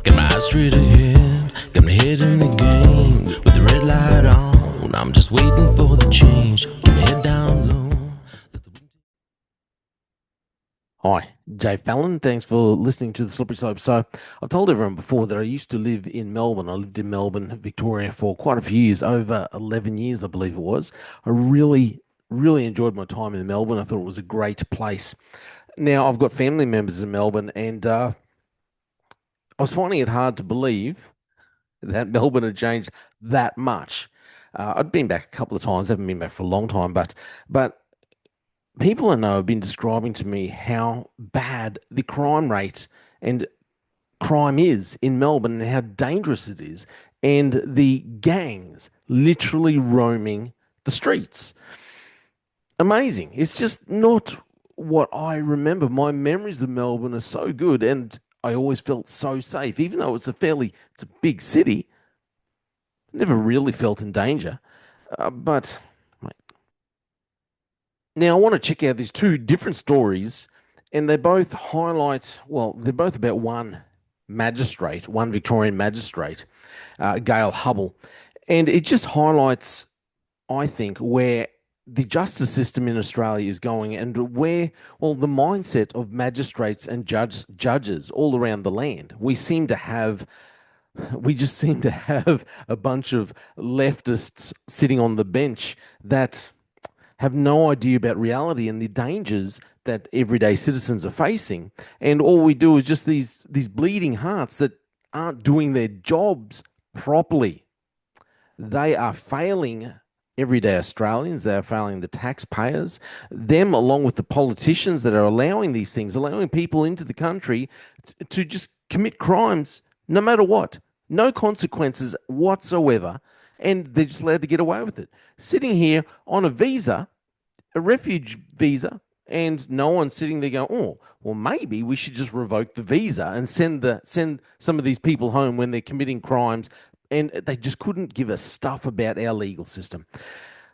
Got my eyes straight ahead, got my head in the game. With the red light on, I'm just waiting for the change. Keep my head down low. Hi, Jay Fallon. Thanks for listening to the Slippery Slope. So, I've told everyone before that I used to live in Melbourne. I lived in Melbourne, Victoria for quite a few years, over 11 years, I believe it was. I really enjoyed my time in Melbourne. I thought it was a great place. Now, I've got family members in Melbourne, and I was finding it hard to believe that Melbourne had changed that much. I'd been back a couple of times, haven't been back for a long time, but people I know have been describing to me how bad the crime rate and crime is in Melbourne and how dangerous it is, and the gangs literally roaming the streets. Amazing. It's just not what I remember. My memories of Melbourne are so good, and I always felt so safe, even though it's a big city. Never really felt in danger. But now I want to check out these two different stories, and they both highlight, well, they're both about one magistrate, one Victorian magistrate, Gail Hubble. And it just highlights, I think, where the justice system in Australia is going and where, well, the mindset of magistrates and judges all around the land. We just seem to have a bunch of leftists sitting on the bench that have no idea about reality and the dangers that everyday citizens are facing. And all we do is just these bleeding hearts that aren't doing their jobs properly. They are failing everyday Australians. They are failing the taxpayers, them along with the politicians that are allowing these things, allowing people into the country to just commit crimes no matter what, no consequences whatsoever, and they're just allowed to get away with it. Sitting here on a visa, a refuge visa, and no one's sitting there going, "Oh, well, maybe we should just revoke the visa and send some of these people home when they're committing crimes." And they just couldn't give us stuff about our legal system.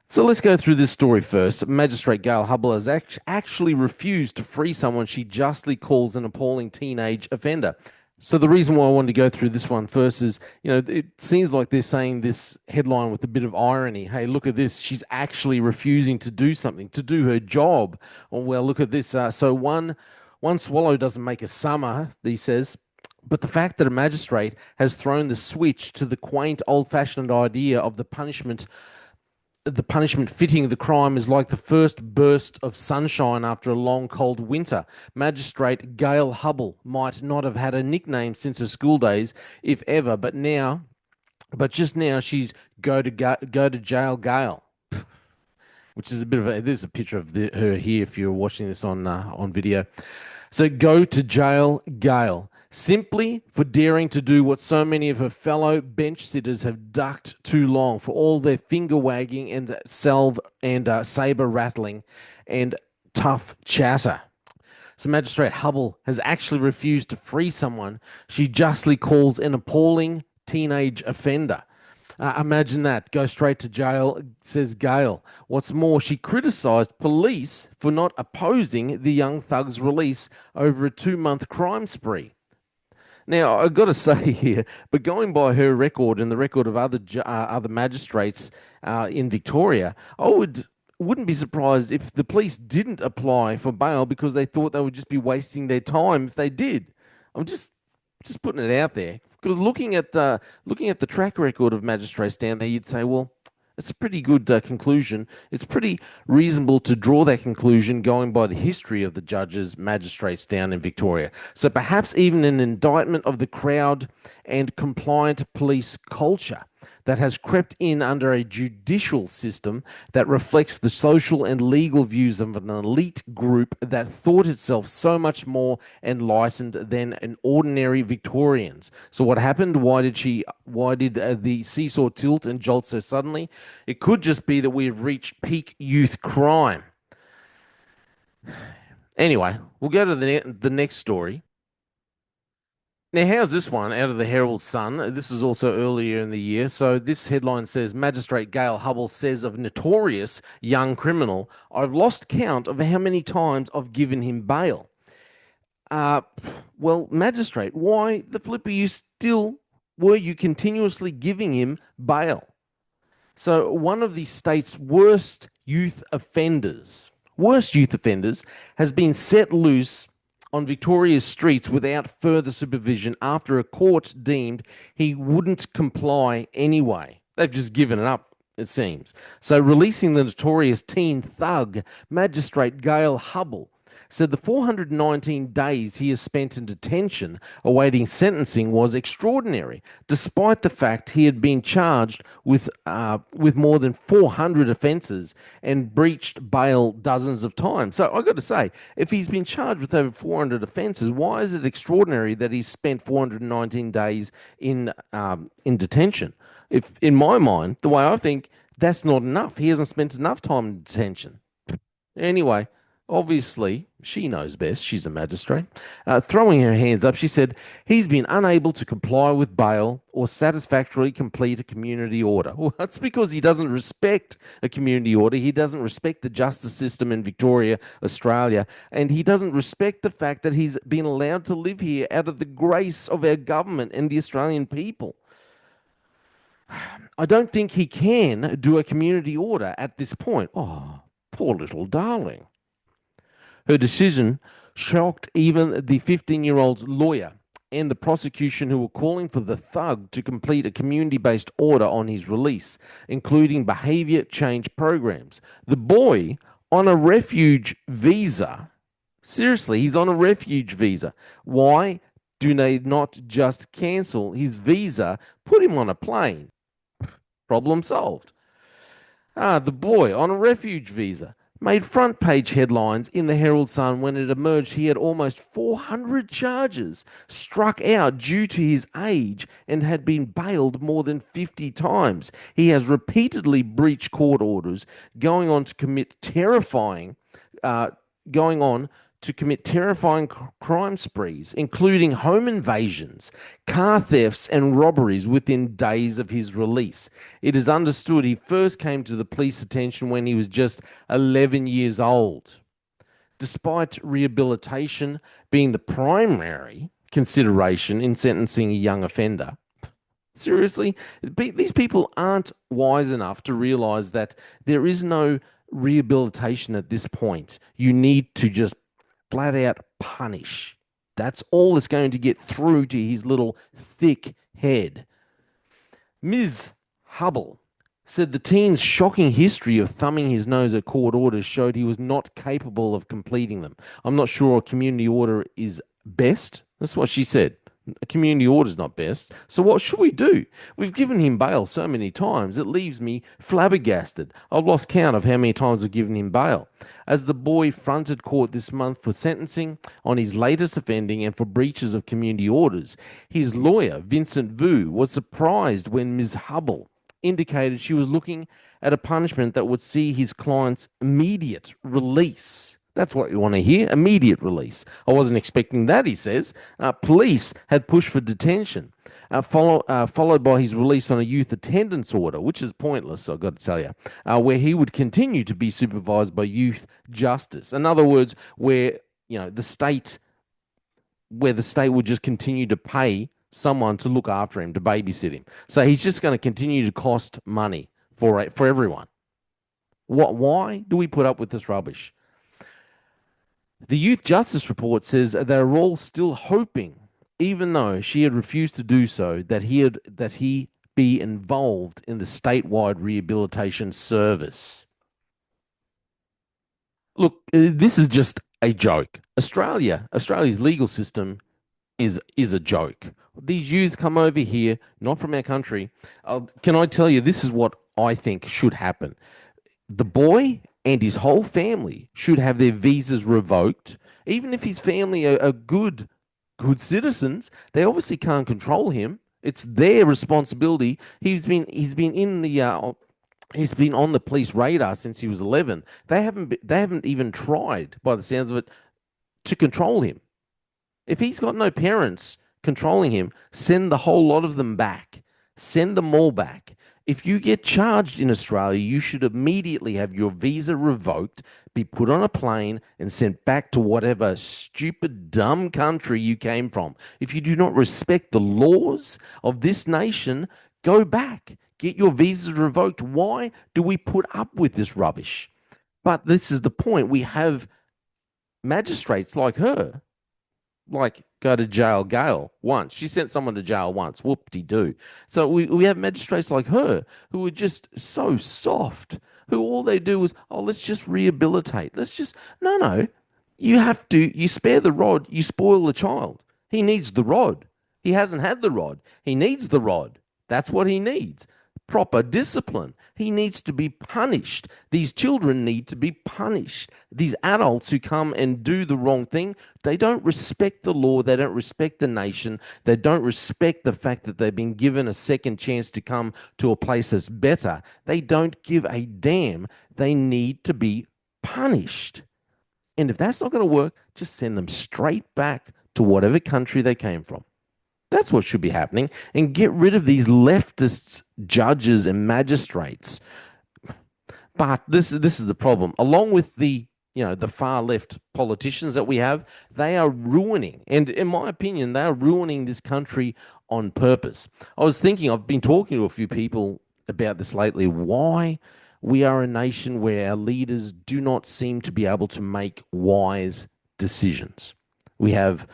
So let's go through this story first. Magistrate Gail Hubble has actually refused to free someone she justly calls an appalling teenage offender. So the reason why I wanted to go through this one first is, it seems like they're saying this headline with a bit of irony. Hey, look at this. She's actually refusing to do something, to do her job. Or, well, look at this. So one swallow doesn't make a summer, he says. But the fact that a magistrate has thrown the switch to the quaint, old-fashioned idea of the punishment fitting the crime is like the first burst of sunshine after a long, cold winter. Magistrate Gail Hubble might not have had a nickname since her school days, if ever, but just now she's go to jail Gail, which is a bit of a. There's a picture of her here if you're watching this on video. So go to jail Gail, simply for daring to do what so many of her fellow bench sitters have ducked too long, for all their finger wagging and saber rattling and tough chatter. So Magistrate Hubble has actually refused to free someone she justly calls an appalling teenage offender. Imagine that. Go straight to jail, says Gail. What's more, she criticised police for not opposing the young thug's release over a 2-month crime spree. Now, I've got to say here, but going by her record and the record of other magistrates in Victoria, wouldn't be surprised if the police didn't apply for bail because they thought they would just be wasting their time if they did. I'm just putting it out there because looking at the track record of magistrates down there, you'd say, well, it's a pretty good conclusion. It's pretty reasonable to draw that conclusion going by the history of the judges, magistrates down in Victoria. So perhaps even an indictment of the crowd and compliant police culture that has crept in under a judicial system that reflects the social and legal views of an elite group that thought itself so much more enlightened than an ordinary Victorians. So what happened? Why did the seesaw tilt and jolt so suddenly? It could just be that we have reached peak youth crime. Anyway, we'll go to the next story. Now, how's this one out of the Herald Sun? This is also earlier in the year. So this headline says, Magistrate Gail Hubble says of notorious young criminal, I've lost count of how many times I've given him bail. Uh, well, magistrate, why the flip were you continuously giving him bail? So, one of the state's worst youth offenders, has been set loose on Victoria's streets without further supervision after a court deemed he wouldn't comply anyway. They've just given it up, it seems. So, releasing the notorious teen thug, Magistrate Gail Hubble, said the 419 days he has spent in detention awaiting sentencing was extraordinary, despite the fact he had been charged with more than 400 offences and breached bail dozens of times. So I've got to say, if he's been charged with over 400 offences, why is it extraordinary that he's spent 419 days in detention? If in my mind, the way I think, that's not enough. He hasn't spent enough time in detention. Anyway, obviously, she knows best. She's a magistrate. Throwing her hands up, she said, he's been unable to comply with bail or satisfactorily complete a community order. Well, that's because he doesn't respect a community order. He doesn't respect the justice system in Victoria, Australia, and he doesn't respect the fact that he's been allowed to live here out of the grace of our government and the Australian people. I don't think he can do a community order at this point. Oh, poor little darling. Her decision shocked even the 15-year-old's lawyer and the prosecution, who were calling for the thug to complete a community-based order on his release, including behaviour change programs. The boy on a refuge visa, seriously, he's on a refuge visa. Why do they not just cancel his visa, put him on a plane? Problem solved. The boy on a refuge visa made front page headlines in the Herald Sun when it emerged he had almost 400 charges struck out due to his age and had been bailed more than 50 times. He has repeatedly breached court orders, going on to commit terrifying crime sprees, including home invasions, car thefts, and robberies within days of his release. It is understood he first came to the police attention when he was just 11 years old. Despite rehabilitation being the primary consideration in sentencing a young offender, seriously, these people aren't wise enough to realize that there is no rehabilitation at this point. You need to just flat out punish. That's all that's going to get through to his little thick head. Ms. Hubble said the teen's shocking history of thumbing his nose at court orders showed he was not capable of completing them. I'm not sure a community order is best. That's what she said. A community order is not best. So what should we do? We've given him bail so many times, it leaves me flabbergasted. I've lost count of how many times I've given him bail. As the boy fronted court this month for sentencing on his latest offending and for breaches of community orders, his lawyer, Vincent Vu, was surprised when Ms. Hubble indicated she was looking at a punishment that would see his client's immediate release. That's what you want to hear, immediate release. I wasn't expecting that, he says. Police had pushed for detention, followed by his release on a youth attendance order, which is pointless, I've got to tell you, where he would continue to be supervised by youth justice. In other words, where the state would just continue to pay someone to look after him, to babysit him. So he's just going to continue to cost money for everyone. Why do we put up with this rubbish? The Youth Justice Report says they're all still hoping, even though she had refused to do so, that he be involved in the statewide rehabilitation service. Look, this is just a joke. Australia's legal system is a joke. These youths come over here, not from our country. Can I tell you, this is what I think should happen. The boy and his whole family should have their visas revoked. Even if his family are good citizens, they obviously can't control him. It's their responsibility. He's been on the police radar since he was 11. They haven't even tried, by the sounds of it, to control him. If he's got no parents controlling him, send the whole lot of them back. Send them all back. If you get charged in Australia, you should immediately have your visa revoked, be put on a plane, and sent back to whatever stupid, dumb country you came from. If you do not respect the laws of this nation, go back. Get your visas revoked. Why do we put up with this rubbish? But this is the point. We have magistrates like her, like go to jail Gail once. She sent someone to jail once. Whoop-de-doo. So we have magistrates like her who are just so soft, who all they do is, oh, let's just rehabilitate. Let's just, no. You spare the rod, you spoil the child. He needs the rod. He hasn't had the rod. He needs the rod. That's what he needs. Proper discipline. He needs to be punished. These children need to be punished. These adults who come and do the wrong thing, they don't respect the law. They don't respect the nation. They don't respect the fact that they've been given a second chance to come to a place that's better. They don't give a damn. They need to be punished. And if that's not going to work, just send them straight back to whatever country they came from. That's what should be happening. And get rid of these leftist judges and magistrates. But this is the problem. Along with the far left politicians that we have, they are ruining, and in my opinion, they are ruining this country on purpose. I've been talking to a few people about this lately, why we are a nation where our leaders do not seem to be able to make wise decisions. I've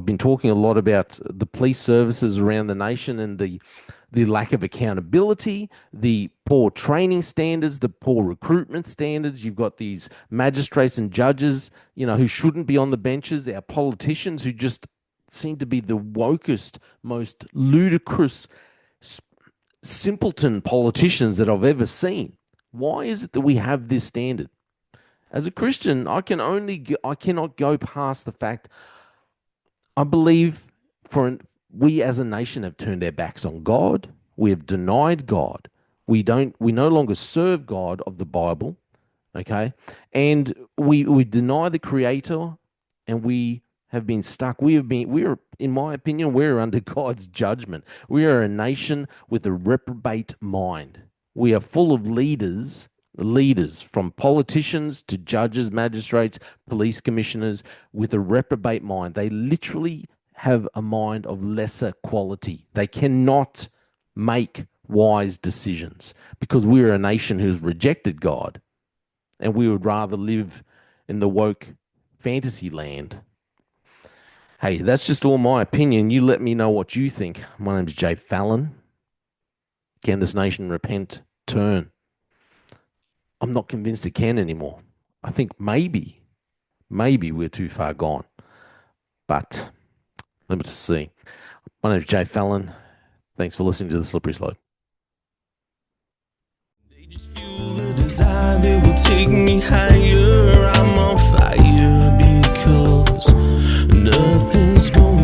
been talking a lot about the police services around the nation and the lack of accountability, the poor training standards, the poor recruitment standards. You've got these magistrates and judges, who shouldn't be on the benches. Our politicians who just seem to be the wokest, most ludicrous, simpleton politicians that I've ever seen. Why is it that we have this standard? As a Christian, I cannot go past the fact I believe we as a nation have turned our backs on God. We have denied God. We no longer serve God of the Bible, okay? And we deny the Creator, and we have been stuck. In my opinion, we're under God's judgment. We are a nation with a reprobate mind. We are full of leaders, from politicians to judges, magistrates, police commissioners, with a reprobate mind. They literally have a mind of lesser quality. They cannot make wise decisions because we're a nation who's rejected God, and we would rather live in the woke fantasy land. Hey, that's just all my opinion. You let me know what you think. My name's Jay Fallon. Can this nation repent, turn? I'm not convinced it can anymore. I think maybe we're too far gone. But let me just see. My name's Jay Fallon. Thanks for listening to The Slippery Slope. They just fuel a desire that will take me higher. I'm on fire because nothing's going